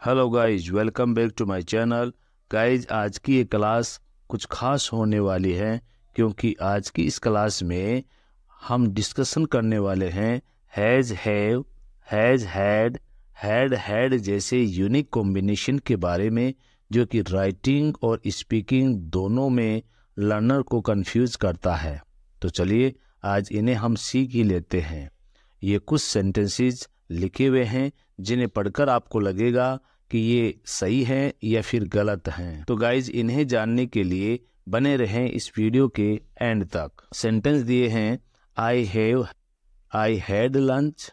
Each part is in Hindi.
Hello guys, welcome back to my channel. Guys, आज की ये क्लास कुछ खास होने वाली है क्योंकि आज की इस क्लास में हम डिस्कशन करने वाले हैं has, have, has, had, had जैसे यूनिक कॉम्बिनेशन के बारे में, जो कि राइटिंग और स्पीकिंग दोनों में लर्नर को कंफ्यूज करता है। तो चलिए आज इन्हें हम सीख ही लेते हैं। ये कुछ सेंटेंसेस लिखे हुए हैं जिन्हें पढ़कर आपको लगेगा कि ये सही है या फिर गलत हैं। तो गाइज, इन्हें जानने के लिए बने रहें इस वीडियो के एंड तक। सेंटेंस दिए हैं I had lunch,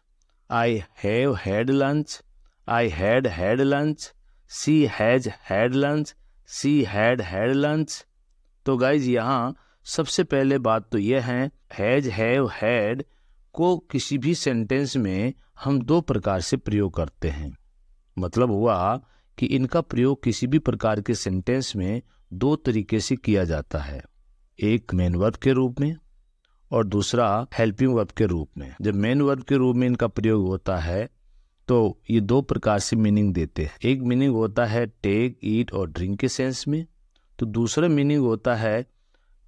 I have had lunch, I had lunch, she has had lunch, she had had lunch. तो गाइज, यहाँ सबसे पहले बात तो यह है, हैज, हैव, हैड को किसी भी सेंटेंस में हम दो प्रकार से प्रयोग करते हैं। मतलब हुआ कि इनका प्रयोग किसी भी प्रकार के सेंटेंस में दो तरीके से किया जाता है, एक मेन वर्ब के रूप में और दूसरा हेल्पिंग वर्ब के रूप में। जब मेन वर्ब के रूप में इनका प्रयोग होता है तो ये दो प्रकार से मीनिंग देते हैं। एक मीनिंग होता है टेक, ईट और ड्रिंक के सेंस में, तो दूसरा मीनिंग होता है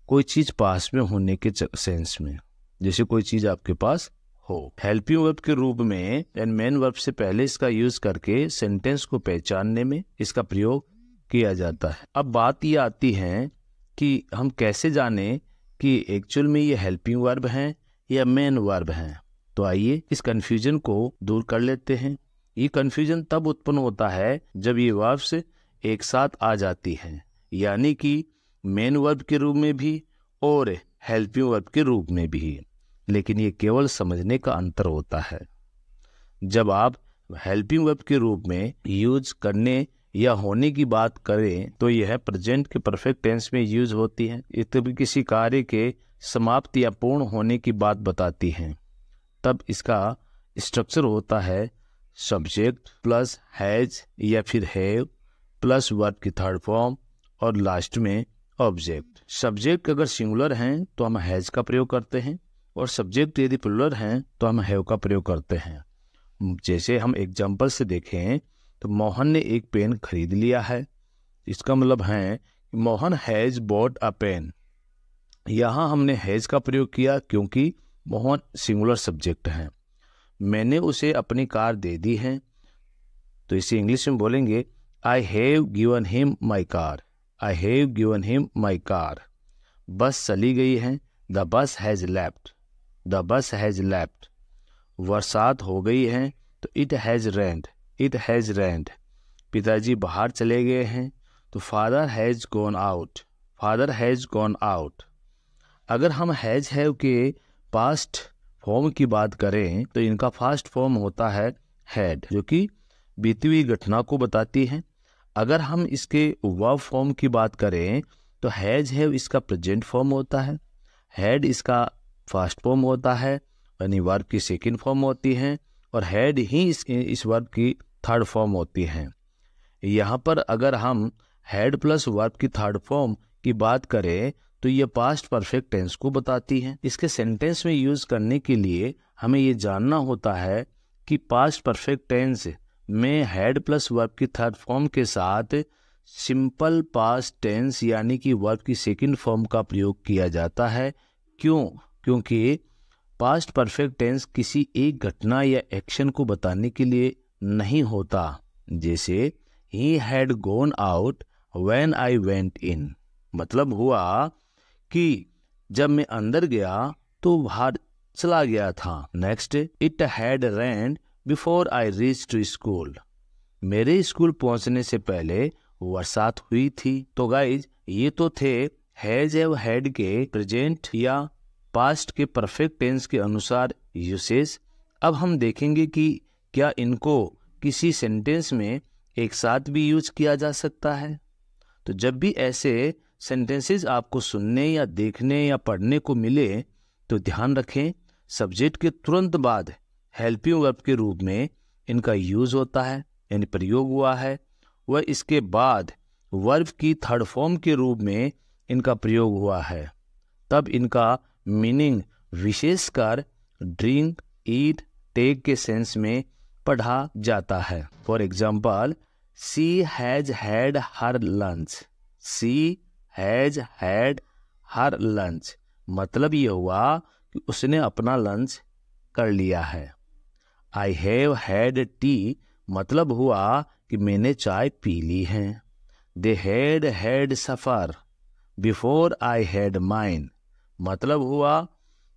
कोई चीज पास में होने के सेंस में, जैसे कोई चीज आपके पास हो। हेल्पिंग वर्ब के रूप में एंड मेन वर्ब से पहले इसका यूज करके सेंटेंस को पहचानने में इसका प्रयोग किया जाता है। अब बात ये आती है कि हम कैसे जाने कि एक्चुअल में ये हेल्पिंग वर्ब हैं या मेन वर्ब हैं। तो आइए इस कंफ्यूजन को दूर कर लेते हैं। ये कंफ्यूजन तब उत्पन्न होता है जब ये वर्ब्स एक साथ आ जाती हैं, यानी कि मेन वर्ब के रूप में भी और हेल्पिंग वर्ब के रूप में भी। लेकिन ये केवल समझने का अंतर होता है। जब आप हेल्पिंग वर्ब के रूप में यूज करने या होने की बात करें तो यह प्रेजेंट के परफेक्ट टेंस में यूज होती है। ये तभी किसी कार्य के समाप्त या पूर्ण होने की बात बताती है। तब इसका स्ट्रक्चर होता है सब्जेक्ट प्लस हैज या फिर हैव प्लस वर्ब की थर्ड फॉर्म और लास्ट में ऑब्जेक्ट। सब्जेक्ट अगर सिंगुलर हैं तो हम हैज का प्रयोग करते हैं और सब्जेक्ट यदि प्लुरल हैं तो हम हैव का प्रयोग करते हैं। जैसे हम एग्जांपल से देखें तो मोहन ने एक पेन खरीद लिया है। इसका मतलब है Mohan has bought a pen. यहाँ हमने हैज का प्रयोग किया क्योंकि मोहन सिंगुलर सब्जेक्ट है। मैंने उसे अपनी कार दे दी है, तो इसे इंग्लिश में बोलेंगे I have given him my car, I have given him my car. Bus चली गई है, the bus has left, the bus has left. बरसात हो गई है तो it has rained, it has rained. पिताजी बाहर चले गए हैं तो father has gone out, father has gone out. अगर हम हैज हैव के पास्ट फॉर्म की बात करें तो इनका फास्ट फॉर्म होता है हैड, जो कि बीती हुई घटना को बताती है। अगर हम इसके वर्ब फॉर्म की बात करें तो हैज हैव इसका प्रेजेंट फॉर्म होता है, हैड इसका फर्स्ट फॉर्म होता है, यानी वर्ब की सेकंड फॉर्म होती है, और हैड ही इस वर्ब की थर्ड फॉर्म होती है। यहाँ पर अगर हम हैड प्लस वर्ब की थर्ड फॉर्म की बात करें तो ये पास्ट परफेक्ट टेंस को बताती है। इसके सेंटेंस में यूज करने के लिए हमें ये जानना होता है कि पास्ट परफेक्ट टेंस में हैड प्लस वर्ब की थर्ड फॉर्म के साथ सिंपल पास्ट टेंस यानी कि वर्ब की सेकंड फॉर्म का प्रयोग किया जाता है। क्यों? क्योंकि पास्ट परफेक्ट टेंस किसी एक घटना या एक्शन को बताने के लिए नहीं होता। जैसे he had gone out when I went in. मतलब हुआ कि जब मैं अंदर गया तो बाहर चला गया था। Next, it had rained before I reach to school. मेरे स्कूल पहुंचने से पहले बरसात हुई थी। तो गाइज, ये तो थे हैज एव हैड के प्रेजेंट या पास्ट के परफेक्ट टेंस के अनुसार यूसेज। अब हम देखेंगे कि क्या इनको किसी सेंटेंस में एक साथ भी यूज किया जा सकता है। तो जब भी ऐसे सेंटेंसेस आपको सुनने या देखने या पढ़ने को मिले तो ध्यान रखें, सब्जेक्ट के तुरंत बाद हेल्पिंग वर्ब के रूप में इनका यूज होता है, यानी प्रयोग हुआ है। वह इसके बाद वर्ब की थर्ड फॉर्म के रूप में इनका प्रयोग हुआ है। तब इनका मीनिंग विशेषकर ड्रिंक, ईट, टेक के सेंस में पढ़ा जाता है। For example, she has had her lunch. She has had her lunch मतलब ये हुआ कि उसने अपना लंच कर लिया है। आई हैव हैड टी मतलब हुआ कि मैंने चाय पी ली है। They had had suffer before I had mine मतलब हुआ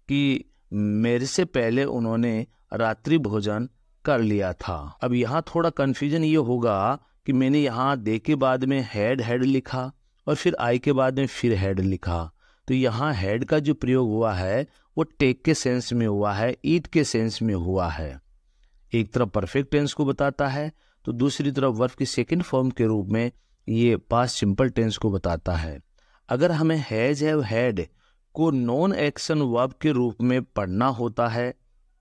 कि मेरे से पहले उन्होंने रात्रि भोजन कर लिया था। अब यहाँ थोड़ा कन्फ्यूजन ये होगा कि मैंने यहाँ दे के बाद में हैड लिखा और फिर आई के बाद में फिर हैड लिखा, तो यहाँ हैड का जो प्रयोग हुआ है वो टेक के सेंस में हुआ है, ईट के सेंस में हुआ है। एक तरफ परफेक्ट टेंस को बताता है तो दूसरी तरफ वर्ब की सेकंड फॉर्म के रूप में ये पास्ट सिंपल टेंस को बताता है। अगर हमें हैज हैव हैड को नॉन एक्शन वर्ब के रूप में पढ़ना होता है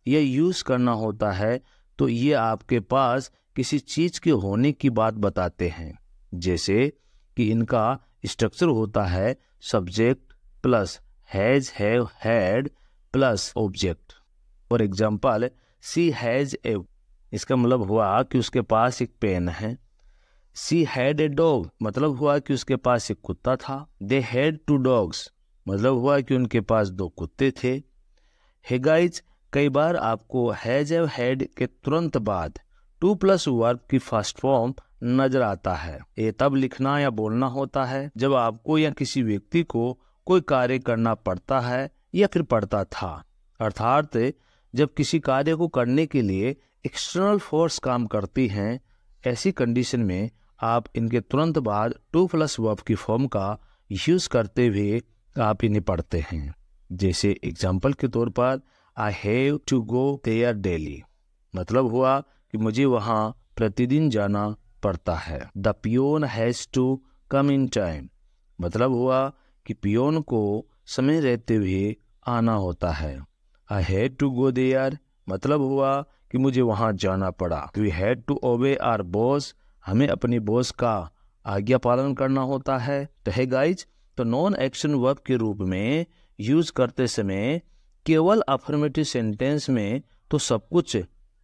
या यूज करना होता है तो ये आपके पास किसी चीज के होने की बात बताते हैं, जैसे कि इनका स्ट्रक्चर होता है subject plus has have had plus object. For example she has a, इसका मतलब हुआ कि उसके पास एक पेन है। शी हैड ए डॉग मतलब हुआ कि उसके पास एक कुत्ता था। दे हैड 2 डॉग्स मतलब हुआ कि उनके पास 2 कुत्ते थे। हे गाइज, कई बार आपको हैज हैव हैड के तुरंत बाद 2+ वर्ब की फर्स्ट फॉर्म नजर आता है। ये तब लिखना या बोलना होता है जब आपको या किसी व्यक्ति को कोई कार्य करना पड़ता है या फिर पड़ता था, अर्थात जब किसी कार्य को करने के लिए एक्सटर्नल फोर्स काम करती हैं। ऐसी कंडीशन में आप इनके तुरंत बाद 2+ वर्ब की फॉर्म का यूज करते हुए आप इन्हें पढ़ते हैं। जैसे एग्जाम्पल के तौर पर I have to go there daily मतलब हुआ कि मुझे वहाँ प्रतिदिन जाना पड़ता है। The peon has to come in time मतलब हुआ कि पियोन को समय रहते हुए आना होता है। I had to go there मतलब हुआ कि मुझे वहाँ जाना पड़ा। We had to obey our boss हमें अपनी बॉस का आज्ञा पालन करना होता है। तो है गाइज, तो नॉन एक्शन वर्ब के रूप में यूज करते समय केवल अफर्मेटिव सेंटेंस में तो सब कुछ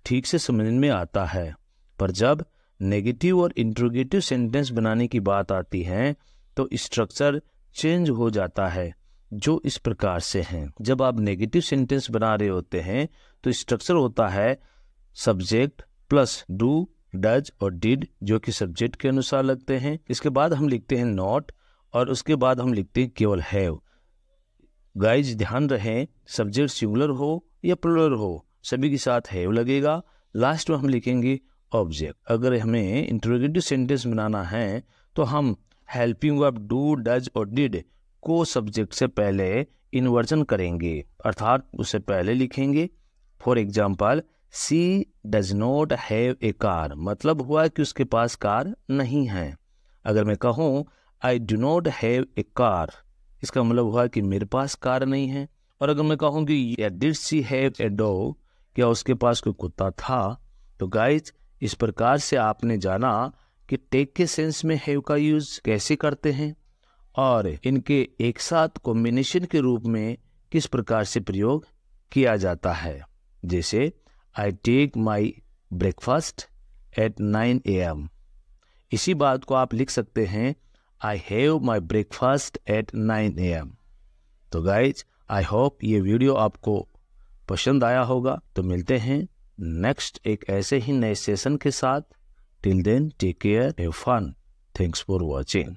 ठीक से समझ में आता है, पर जब नेगेटिव और इंट्रोगेटिव सेंटेंस बनाने की बात आती है तो स्ट्रक्चर चेंज हो जाता है, जो इस प्रकार से हैं। जब आप नेगेटिव सेंटेंस बना रहे होते हैं तो स्ट्रक्चर होता है सब्जेक्ट प्लस डू डज और डिड जो कि सब्जेक्ट के अनुसार लगते हैं। इसके बाद हम लिखते हैं नॉट और उसके बाद हम लिखते हैं केवल हैव। गाइज ध्यान रहे सब्जेक्ट सिंगुलर हो या प्लूरल हो सभी के साथ हैव लगेगा। लास्ट में हम लिखेंगे ऑब्जेक्ट। अगर हमें इंट्रोगेटिव सेंटेंस बनाना है तो हम हेल्पिंग वर्ब डू डज और डिड को सब्जेक्ट से पहले इन्वर्जन करेंगे, अर्थात उससे पहले लिखेंगे। For example she does not have a car मतलब हुआ कि उसके पास कार नहीं है। अगर मैं कहूँ I do not have a car इसका मतलब हुआ कि मेरे पास कार नहीं है। और अगर मैं कहूँ कि did she have a dog क्या उसके पास कोई कुत्ता था। तो गाइज इस प्रकार से आपने जाना कि टेक के सेंस में हैव का यूज कैसे करते हैं और इनके एक साथ कॉम्बिनेशन के रूप में किस प्रकार से प्रयोग किया जाता है। जैसे I take my breakfast at 9 AM इसी बात को आप लिख सकते हैं I have my breakfast at 9 AM। तो गाइज आई होप ये वीडियो आपको पसंद आया होगा। तो मिलते हैं नेक्स्ट एक ऐसे ही नए सेशन के साथ। Till then take care, have fun, thanks for watching.